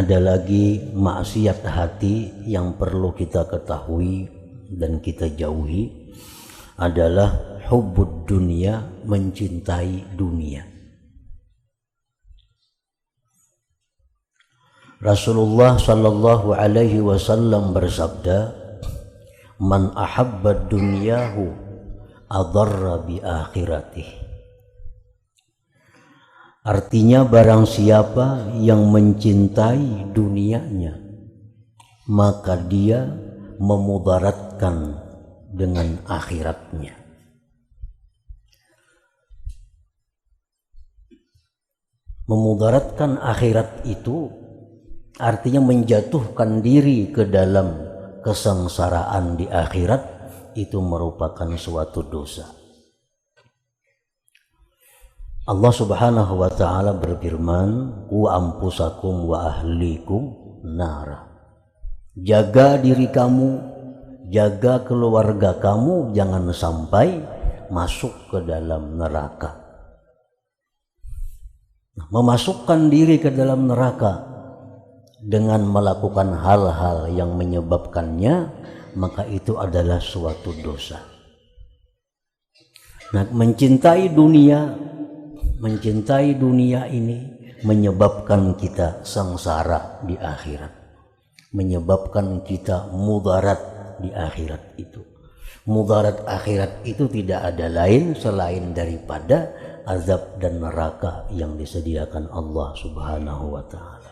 ada lagi maksiat hati yang perlu kita ketahui dan kita jauhi adalah hubbud dunia, mencintai dunia. Rasulullah sallallahu alaihi wasallam bersabda, "Man ahabba dunyahu adarra bi akhiratih." Artinya barang siapa yang mencintai dunianya, maka dia memudaratkan dengan akhiratnya. Memudaratkan akhirat itu artinya menjatuhkan diri ke dalam kesengsaraan di akhirat, itu merupakan suatu dosa. Allah Subhanahu wa ta'ala berfirman, "Wa anfusakum wa ahlikum nara." Jaga diri kamu, jaga keluarga kamu, jangan sampai masuk ke dalam neraka. Memasukkan diri ke dalam neraka dengan melakukan hal-hal yang menyebabkannya, maka itu adalah suatu dosa. Nah, mencintai dunia ini menyebabkan kita sengsara di akhirat, menyebabkan kita mudarat di akhirat itu. Mudarat akhirat itu tidak ada lain selain daripada azab dan neraka yang disediakan Allah Subhanahu wa ta'ala.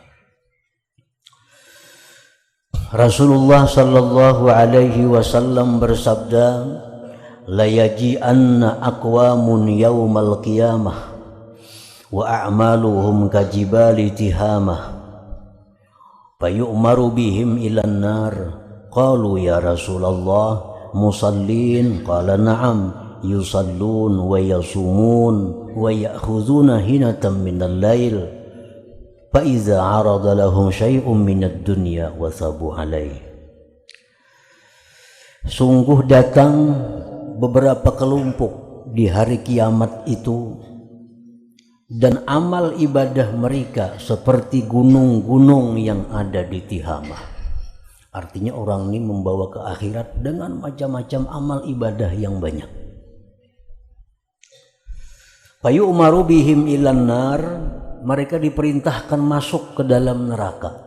Rasulullah sallallahu alaihi wasallam bersabda, "La yaji'anna aqwamun yaumal qiyamah wa a'maluhum kajibali tihamah fayu'maru bihim ilan nar." Qalu ya Rasulullah, musallin? Qala na'am, yusallun wa yasumun wa ya'khuduna hinatan minal lail fa iza 'arada lahum syai'un minad dunya wasabu alaih. Sungguh datang beberapa kelompok di hari kiamat itu, dan amal ibadah mereka seperti gunung-gunung yang ada di Tihamah. Artinya orang ini membawa ke akhirat dengan macam-macam amal ibadah yang banyak. Fayu'maru bihim ilan nar, mereka diperintahkan masuk ke dalam neraka.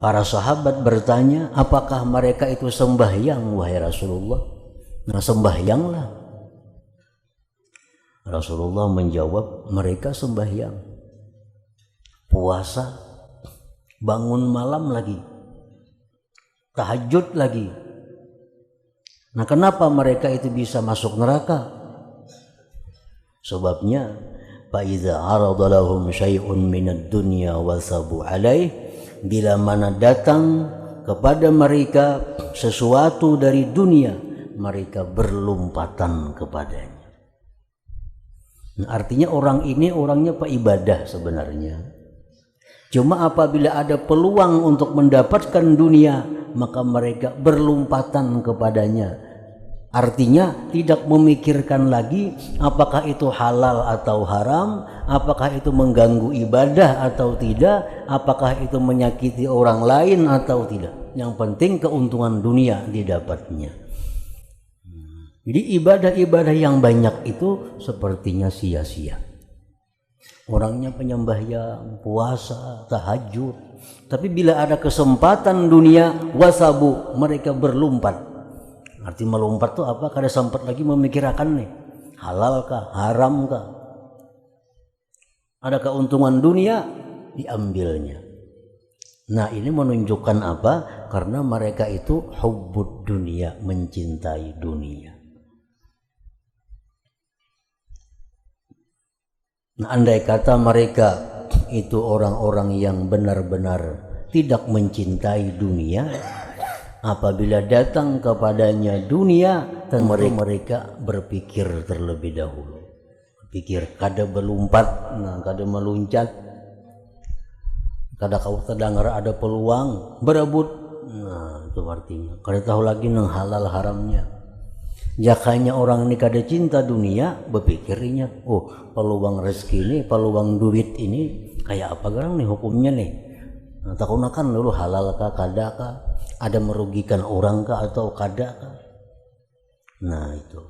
Para sahabat bertanya, apakah mereka itu sembahyang wahai Rasulullah? Nah, sembahyanglah. Rasulullah menjawab, mereka sembahyang, puasa, bangun malam lagi, tahajud lagi. Nah, kenapa mereka itu bisa masuk neraka? Sebabnya, fa iza 'arada lahum syai'un minad dunya wasabu alaih, bila mana datang kepada mereka sesuatu dari dunia, mereka berlompatan kepadanya. Nah, artinya orang ini orangnya ibadah sebenarnya. Cuma apabila ada peluang untuk mendapatkan dunia, maka mereka berlompatan kepadanya. Artinya tidak memikirkan lagi apakah itu halal atau haram, apakah itu mengganggu ibadah atau tidak, apakah itu menyakiti orang lain atau tidak. Yang penting keuntungan dunia didapatnya. Jadi ibadah-ibadah yang banyak itu sepertinya sia-sia. Orangnya penyembahyang, puasa, tahajud, tapi bila ada kesempatan dunia, wasabu, mereka berlompat. Arti melompat itu apa? Kada sempat lagi memikirkan nih, halal kah, haram kah. Ada keuntungan dunia, diambilnya. Nah, ini menunjukkan apa? Karena mereka itu hubbud dunia, mencintai dunia. Nah, andai kata mereka itu orang-orang yang benar-benar tidak mencintai dunia, apabila datang kepadanya dunia, tentu mereka berpikir terlebih dahulu. Berpikir kada berlompat, kada meluncat, kada kau terdengar ada peluang berebut. Nah, itu artinya kada tahu lagi nang halal haramnya. Jakanya orang ini kada cinta dunia, berpikirnya, oh peluang rezeki ini, peluang duit ini kayak apa garang nih hukumnya nih. Nah, takutnya kan dulu halal kah, kada kah, ada merugikan orang kah atau kada kah. Nah itu.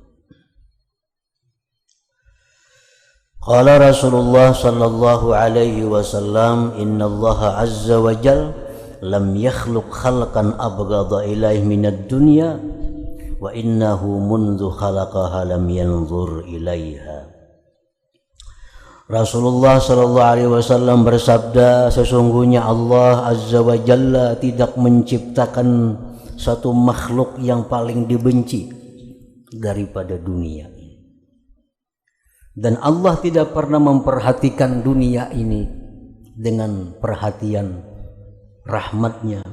Qala Rasulullah sallallahu alaihi wasallam, inna Allah azza wa jal lam yakhluq khalqan abghadha ilaihi minad dunya wa innahu mundu khalaqaha lam yanzur ilaiha. Rasulullah sallallahu alaihi wasallam bersabda, sesungguhnya Allah azza wa jalla tidak menciptakan satu makhluk yang paling dibenci daripada dunia. Dan Allah tidak pernah memperhatikan dunia ini dengan perhatian rahmatnya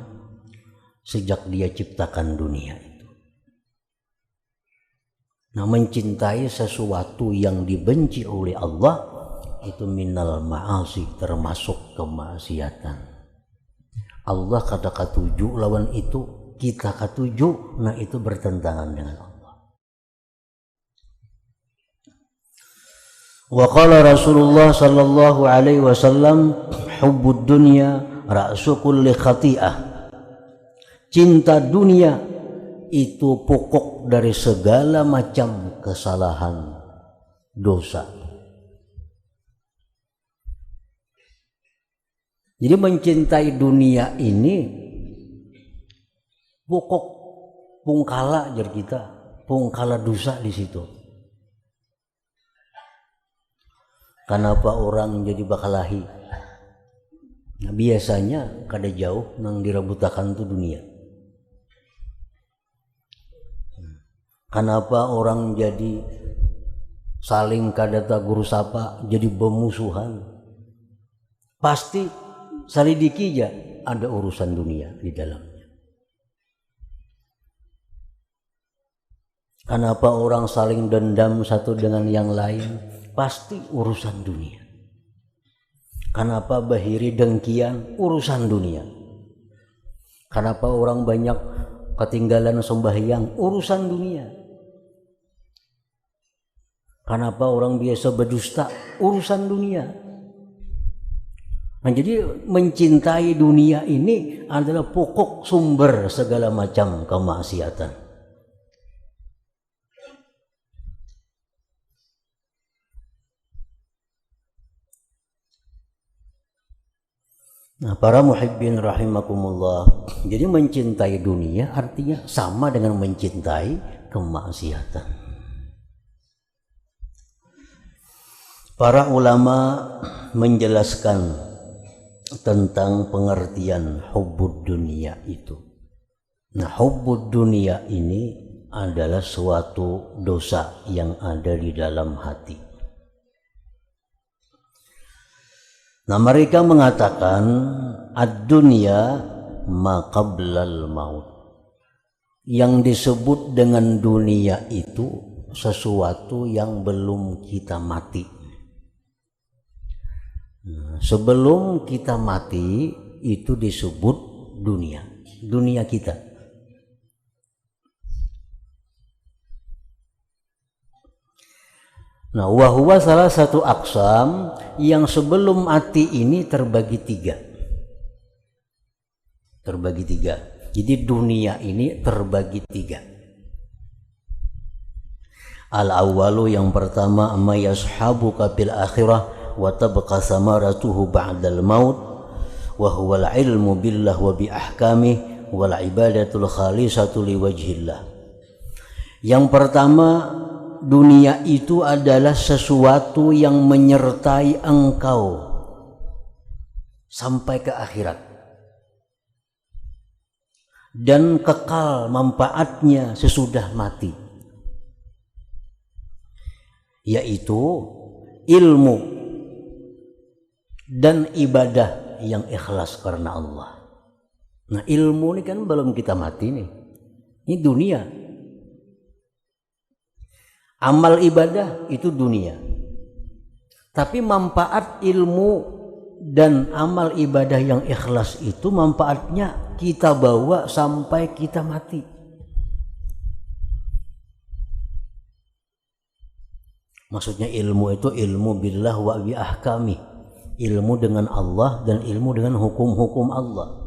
sejak dia ciptakan dunia itu. Nah, mencintai sesuatu yang dibenci oleh Allah itu minal ma'asi, termasuk kemaksiatan. Allah kata katuju lawan itu, kita katuju, nah itu bertentangan dengan Allah. Wa qala Rasulullah sallallahu alaihi wasallam, hubbud dunya ra'su kulli khati'ah. Cinta dunia itu pokok dari segala macam kesalahan, dosa. Jadi mencintai dunia ini pokok pungkala jar kita, pungkala dosa di situ. Kenapa orang jadi bakalahi? Nah, biasanya kada jauh nang dirabutakan tu dunia. Kenapa orang jadi saling kada guru sapa, jadi bermusuhan? Pasti salidiki aja ada urusan dunia di dalamnya. Kenapa orang saling dendam satu dengan yang lain? Pasti urusan dunia. Kenapa bahiri dengkian? Urusan dunia. Kenapa orang banyak ketinggalan sembahyang? Urusan dunia. Kenapa orang biasa berdusta? Urusan dunia. Nah, jadi mencintai dunia ini adalah pokok sumber segala macam kemaksiatan. Nah, para muhibbin rahimakumullah, jadi mencintai dunia artinya sama dengan mencintai kemaksiatan. Para ulama menjelaskan tentang pengertian hubbud dunia itu. Nah, hubbud dunia ini adalah suatu dosa yang ada di dalam hati. Nah, mereka mengatakan ad-dunya ma qablal maut. Yang disebut dengan dunia itu sesuatu yang belum kita mati. Nah, sebelum kita mati itu disebut dunia, dunia kita. Nah, wahwa salah satu aqsam yang sebelum mati ini terbagi tiga. Terbagi tiga. Jadi dunia ini terbagi tiga. Al-awwalu yang pertama, amma yashabuka bil akhirah wa tabqa samaratuhu ba'dal maut wa huwa al-ilmu billah wa bi ahkamih wal ibadatul khalisatu liwajhillah. Yang pertama, dunia itu adalah sesuatu yang menyertai engkau sampai ke akhirat dan kekal manfaatnya sesudah mati, yaitu ilmu dan ibadah yang ikhlas karena Allah. Nah, ilmu ini kan belum kita mati nih, ini dunia. Amal ibadah itu dunia. Tapi manfaat ilmu dan amal ibadah yang ikhlas itu manfaatnya kita bawa sampai kita mati. Maksudnya ilmu itu ilmu billah wa bi ahkami, ilmu dengan Allah dan ilmu dengan hukum-hukum Allah.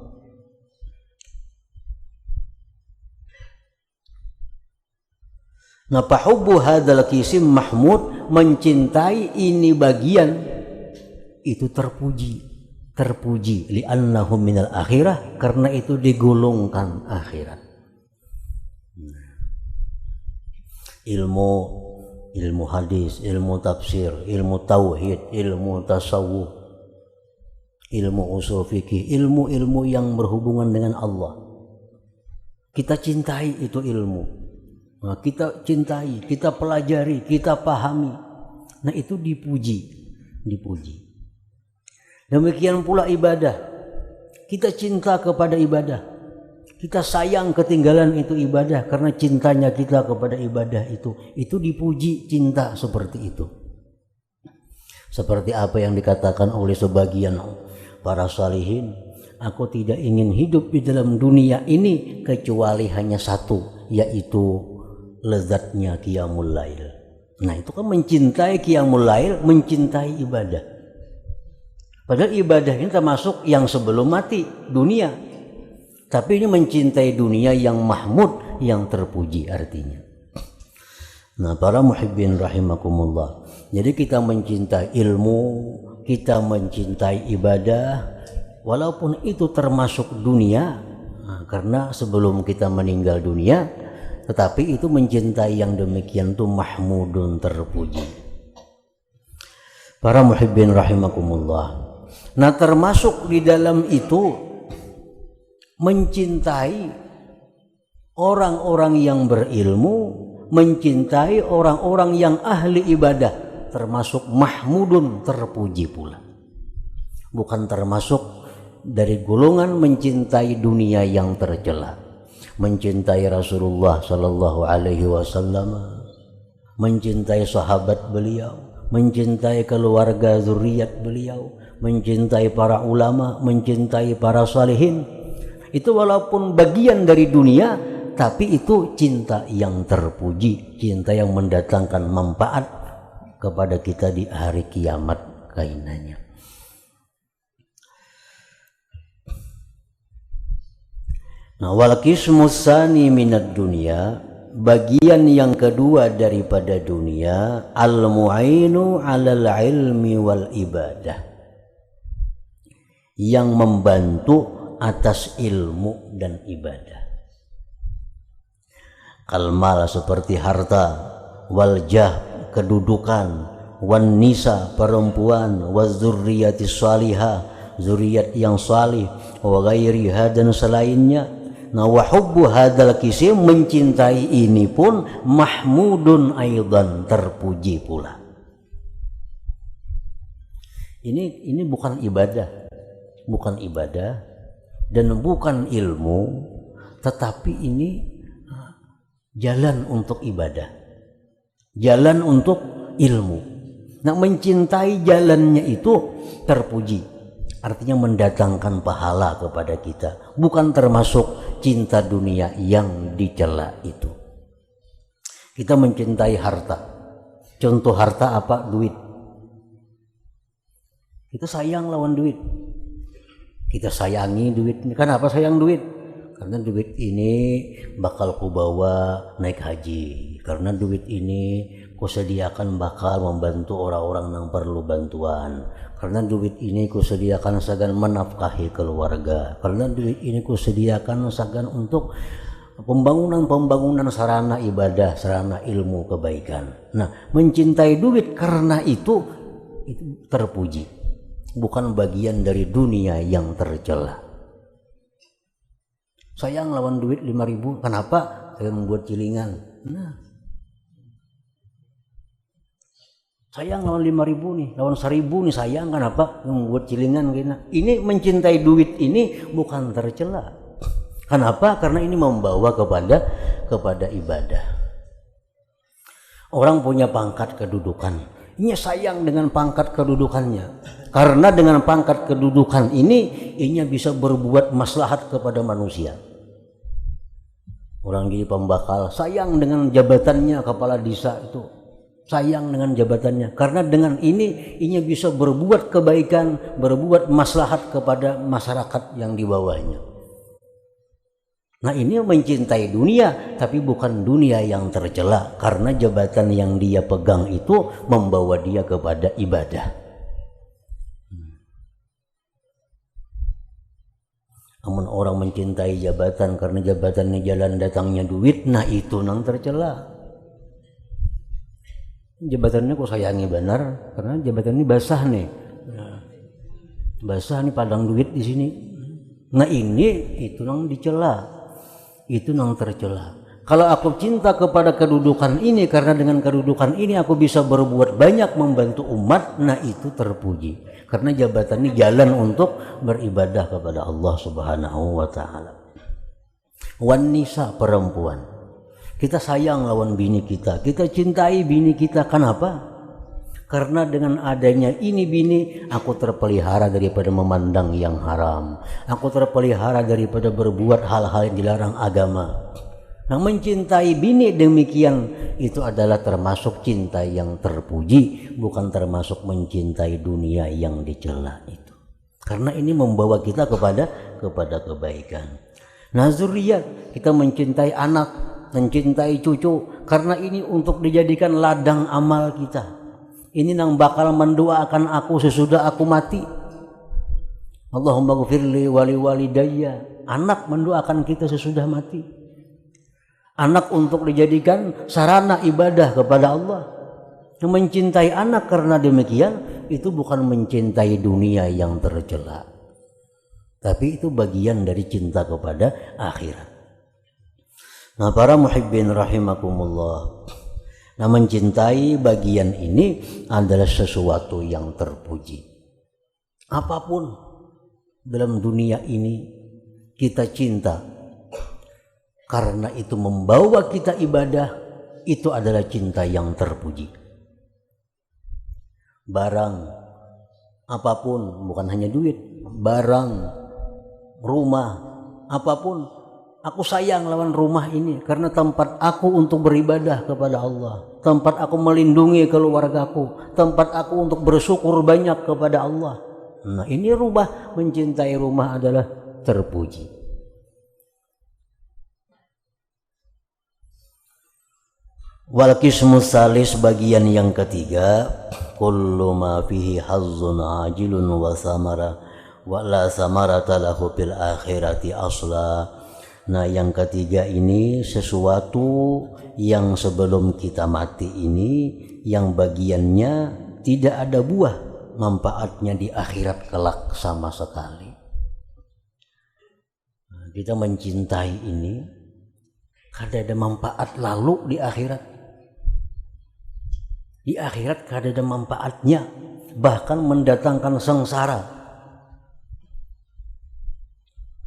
Nah, fahubbu hadzal qisim mahmud, mencintai ini bagian itu terpuji, li'annahu minal akhirah, karena itu digolongkan akhirat. Ilmu hadis, ilmu tafsir, ilmu tauhid, ilmu tasawuf, ilmu usul fikih, ilmu-ilmu yang berhubungan dengan Allah. Kita cintai itu ilmu. Nah, kita cintai, kita pelajari, kita pahami. Nah, itu dipuji. Demikian pula ibadah. Kita cinta kepada ibadah. Kita sayang ketinggalan itu ibadah karena cintanya kita kepada ibadah itu dipuji, cinta seperti itu. Seperti apa yang dikatakan oleh sebagian para salihin, aku tidak ingin hidup di dalam dunia ini kecuali hanya satu, yaitu lezatnya qiyamul lail. Nah, itu kan mencintai qiyamul lail, mencintai ibadah. Padahal ibadah ini termasuk yang sebelum mati, dunia. Tapi ini mencintai dunia yang mahmud, yang terpuji artinya. Nah, para muhibbin rahimakumullah. Jadi kita mencintai ilmu, kita mencintai ibadah, walaupun itu termasuk dunia, karena sebelum kita meninggal dunia, tetapi itu mencintai yang demikian itu mahmudun, terpuji. Para muhibbin rahimakumullah. Nah, termasuk di dalam itu mencintai orang-orang yang berilmu, mencintai orang-orang yang ahli ibadah, termasuk mahmudun, terpuji pula. Bukan termasuk dari golongan mencintai dunia yang tercela. Mencintai Rasulullah sallallahu alaihi wasallam, mencintai sahabat beliau, mencintai keluarga zuriat beliau, mencintai para ulama, mencintai para salihin. Itu walaupun bagian dari dunia, tapi itu cinta yang terpuji, cinta yang mendatangkan manfaat kepada kita di hari kiamat kainannya. Nah, wal qismus tsani minad dunya, bagian yang kedua daripada dunia, al mu'inu 'alal ilmi wal ibadah, yang membantu atas ilmu dan ibadah. Kalmal seperti harta, wal jah kedudukan, wan nisa perempuan, waz zurriyati salihah zuriat yang salih, wa ghairiha dan selainnya. Nah, wa hubbu hadzal qisim, mencintai ini pun mahmudun aidan, terpuji pula. Ini bukan ibadah dan bukan ilmu, tetapi ini jalan untuk ibadah, jalan untuk ilmu. Nah, mencintai jalannya itu terpuji, artinya mendatangkan pahala kepada kita, bukan termasuk cinta dunia yang dicela itu. Kita mencintai harta. Contoh harta apa? Duit. Kita sayang lawan duit. Kita sayangi duit. Kenapa sayang duit? Karena duit ini bakal kubawa naik haji. Karena duit ini kusediakan bakal membantu orang-orang yang perlu bantuan. Karena duit ini kusediakan sagan menafkahi keluarga. Karena duit ini kusediakan sagan untuk pembangunan sarana ibadah, sarana ilmu kebaikan. Nah, mencintai duit karena itu terpuji. Bukan bagian dari dunia yang tercela. Sayang lawan duit 5.000, kenapa? Saya membuat cilingan. Nah, sayang lawan 5.000 nih, lawan 1.000 nih sayang, kenapa? Membuat cilingan gini. Ini mencintai duit ini bukan tercela. Kenapa? Karena ini membawa kepada ibadah. Orang punya pangkat kedudukan. Ini sayang dengan pangkat kedudukannya, karena dengan pangkat kedudukan ini bisa berbuat maslahat kepada manusia. Orang jadi pembakal, sayang dengan jabatannya kepala desa itu, sayang dengan jabatannya, karena dengan ini ia bisa berbuat kebaikan, berbuat maslahat kepada masyarakat yang di bawahnya. Nah, ini mencintai dunia, tapi bukan dunia yang tercela, karena jabatan yang dia pegang itu membawa dia kepada ibadah. Namun orang mencintai jabatan karena jabatannya jalan datangnya duit, nah itu nang tercela. Jabatannya kok sayangi benar, karena jabatan ini basah nih, basah nih padang duit di sini. Nah ini itu nang dicela, itu nang tercela. Kalau aku cinta kepada kedudukan ini, karena dengan kedudukan ini aku bisa berbuat banyak membantu umat, nah itu terpuji, karena jabatan ini jalan untuk beribadah kepada Allah Subhanahu wa Ta'ala. Wan nisa, perempuan, kita sayang lawan bini kita cintai bini kita. Kenapa? Karena dengan adanya ini bini, aku terpelihara daripada memandang yang haram, aku terpelihara daripada berbuat hal-hal yang dilarang agama. Nah, mencintai bini demikian itu adalah termasuk cinta yang terpuji, bukan termasuk mencintai dunia yang dicela itu. Karena ini membawa kita kepada kebaikan. Nah, zuriyat, kita mencintai anak, mencintai cucu, karena ini untuk dijadikan ladang amal kita. Ini yang bakal mendoakan aku sesudah aku mati. Allahumma ghfirli wali walidayya. Anak mendoakan kita sesudah mati. Anak untuk dijadikan sarana ibadah kepada Allah. Mencintai anak karena demikian itu bukan mencintai dunia yang tercela, tapi itu bagian dari cinta kepada akhirat. Nah, para muhibbin rahimakumullah, nah mencintai bagian ini adalah sesuatu yang terpuji. Apapun dalam dunia ini kita cinta karena itu membawa kita ibadah, itu adalah cinta yang terpuji. Barang apapun, bukan hanya duit, barang, rumah, apapun, aku sayang lawan rumah ini karena tempat aku untuk beribadah kepada Allah, tempat aku melindungi keluargaku, tempat aku untuk bersyukur banyak kepada Allah. Nah, ini rumah, mencintai rumah adalah terpuji. Wal qismu salis, bagian yang ketiga, kullu ma fihi hazzun ajilun wa samara wa la samarata lahu fil akhirati asla. Nah, yang ketiga ini sesuatu yang sebelum kita mati ini, yang bagiannya tidak ada buah manfaatnya di akhirat kelak sama sekali. Nah, kita mencintai ini kada ada manfaat lalu di akhirat. Di akhirat kada ada manfaatnya, bahkan mendatangkan sengsara.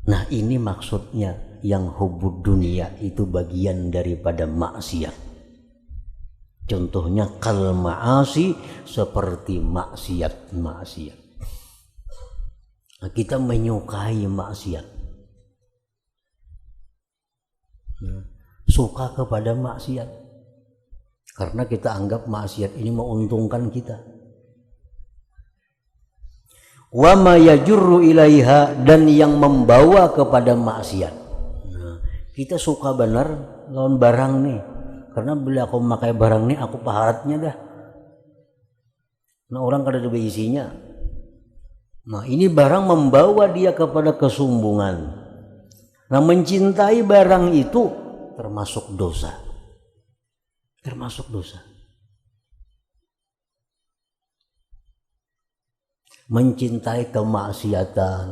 Nah, ini maksudnya yang hubud dunia itu bagian daripada maksiat. Contohnya kal ma'asi, seperti maksiat. Nah, kita menyukai maksiat, suka kepada maksiat, karena kita anggap maksiat ini menguntungkan kita. Wa ma yajurru ilaiha, dan yang membawa kepada maksiat. Nah, kita suka benar lawan barang nih, karena bila aku memakai barang nih aku paharatnya dah. Nah, orang kada ada isinya. Nah, ini barang membawa dia kepada kesombongan. Nah, mencintai barang itu termasuk dosa. Mencintai kemaksiatan,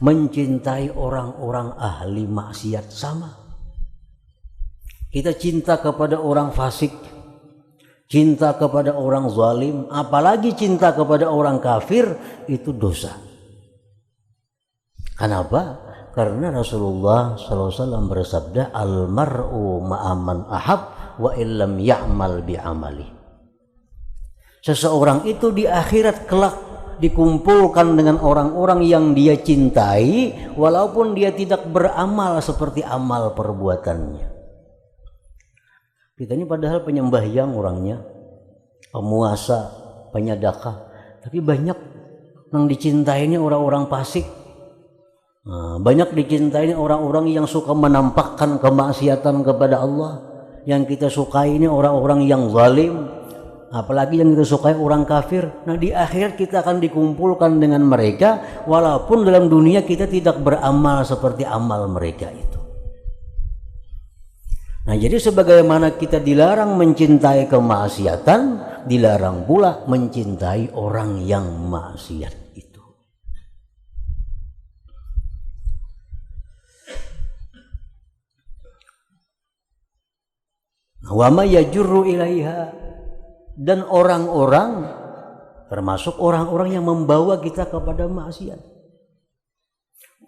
mencintai orang-orang ahli maksiat sama. Kita cinta kepada orang fasik, cinta kepada orang zalim, apalagi cinta kepada orang kafir, itu dosa. Kenapa? Karena Rasulullah SAW bersabda, al-mar'u ma'aman ahab wa illam ya'mal bi'amali. Seseorang itu di akhirat kelak dikumpulkan dengan orang-orang yang dia cintai, walaupun dia tidak beramal seperti amal perbuatannya. Kita ini padahal penyembahyang orangnya, pemuasa, penyedekah. Tapi banyak yang dicintai ini orang-orang fasik. Banyak dicintai ini orang-orang yang suka menampakkan kemaksiatan kepada Allah. Yang kita sukai ini orang-orang yang zalim, apalagi yang kita sukai orang kafir. Nah, di akhirat kita akan dikumpulkan dengan mereka, walaupun dalam dunia kita tidak beramal seperti amal mereka itu. Nah, jadi sebagaimana kita dilarang mencintai kemaksiatan, dilarang pula mencintai orang yang maksiat itu. Wa ma yajurru ilaiha, dan orang-orang termasuk orang-orang yang membawa kita kepada maksiat.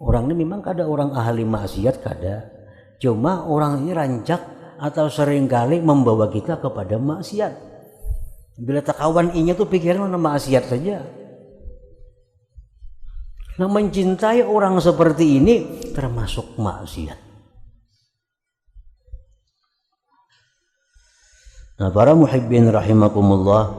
Orang ini memang ada orang ahli maksiat kada. Cuma orang ini rancak atau seringkali membawa kita kepada maksiat. Bila tak kawan inya tuh pikiran mana maksiat saja. Nah, mencintai orang seperti ini termasuk maksiat. Nah, para muhibbin rahimakumullah,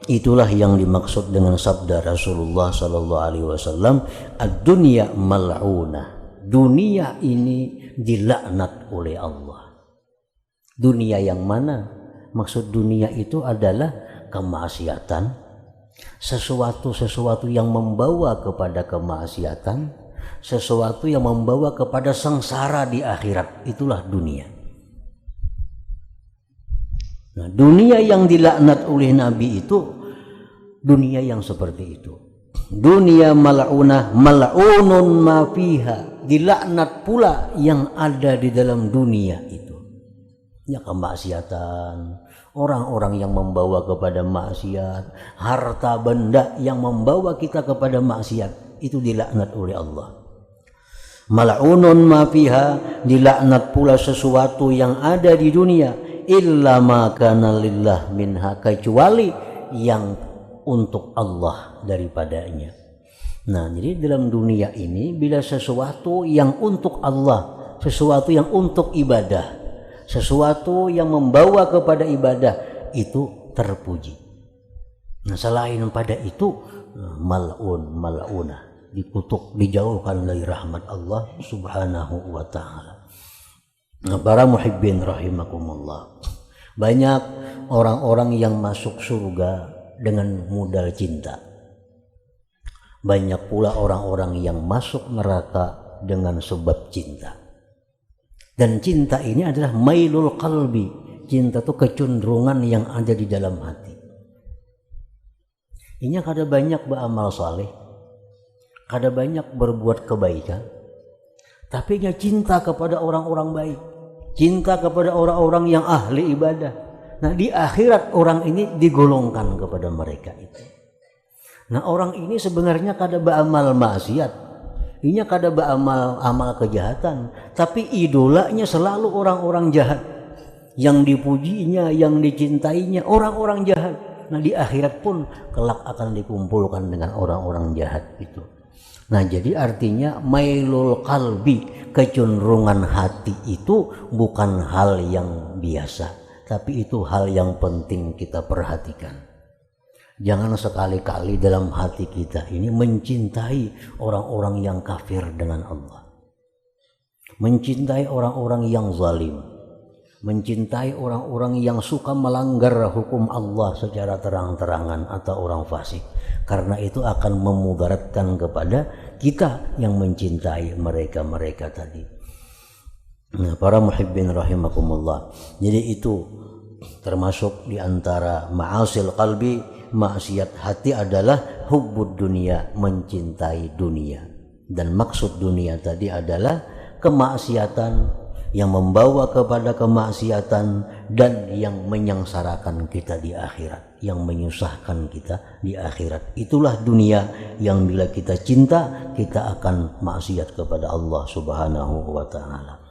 itulah yang dimaksud dengan sabda Rasulullah sallallahu alaihi wasallam, ad-dunya mal'unah. Dunia ini dilaknat oleh Allah. Dunia yang mana? Maksud dunia itu adalah kemaksiatan, sesuatu yang membawa kepada kemaksiatan, sesuatu yang membawa kepada sengsara di akhirat. Itulah dunia. Nah, dunia yang dilaknat oleh Nabi itu dunia yang seperti itu. Dunia mal'unah, mal'unun ma fiha, dilaknat pula yang ada di dalam dunia itu. Ya, kemaksiatan, orang-orang yang membawa kepada maksiat, harta benda yang membawa kita kepada maksiat, itu dilaknat oleh Allah. Mal'unun ma fiha, dilaknat pula sesuatu yang ada di dunia, illa ma kana lillah minha, kecuali yang untuk Allah daripadanya. Nah, jadi dalam dunia ini bila sesuatu yang untuk Allah, sesuatu yang untuk ibadah, sesuatu yang membawa kepada ibadah, itu terpuji. Nah, selain pada itu mal'unah, dikutuk, dijauhkan dari rahmat Allah subhanahu wa ta'ala. Nah, para muhibbin rahimakumullah, banyak orang-orang yang masuk surga dengan modal cinta. Banyak pula orang-orang yang masuk neraka dengan sebab cinta. Dan cinta ini adalah mailul qalbi. Cinta itu kecenderungan yang ada di dalam hati. Ini kada banyak beramal saleh, kada banyak berbuat kebaikan, tapi dia cinta kepada orang-orang baik, cinta kepada orang-orang yang ahli ibadah. Nah, di akhirat orang ini digolongkan kepada mereka itu. Nah, orang ini sebenarnya kada beramal maksiat, ini kada beramal amal kejahatan, tapi idolanya selalu orang-orang jahat. Yang dipujinya, yang dicintainya orang-orang jahat. Nah, di akhirat pun kelak akan dikumpulkan dengan orang-orang jahat itu. Nah, jadi artinya mailul qalbi, kecenderungan hati itu bukan hal yang biasa, tapi itu hal yang penting kita perhatikan. Jangan sekali-kali dalam hati kita ini mencintai orang-orang yang kafir dengan Allah, mencintai orang-orang yang zalim, mencintai orang-orang yang suka melanggar hukum Allah secara terang-terangan atau orang fasik. Karena itu akan memudaratkan kepada kita yang mencintai mereka-mereka tadi. Nah, para muhibbin rahimakumullah, jadi itu termasuk di antara ma'asil qalbi, maksiat hati adalah hubbud dunia, mencintai dunia. Dan maksud dunia tadi adalah kemaksiatan yang membawa kepada kemaksiatan dan yang menyengsarakan kita di akhirat, yang menyusahkan kita di akhirat. Itulah dunia yang bila kita cinta, kita akan maksiat kepada Allah subhanahu wa ta'ala.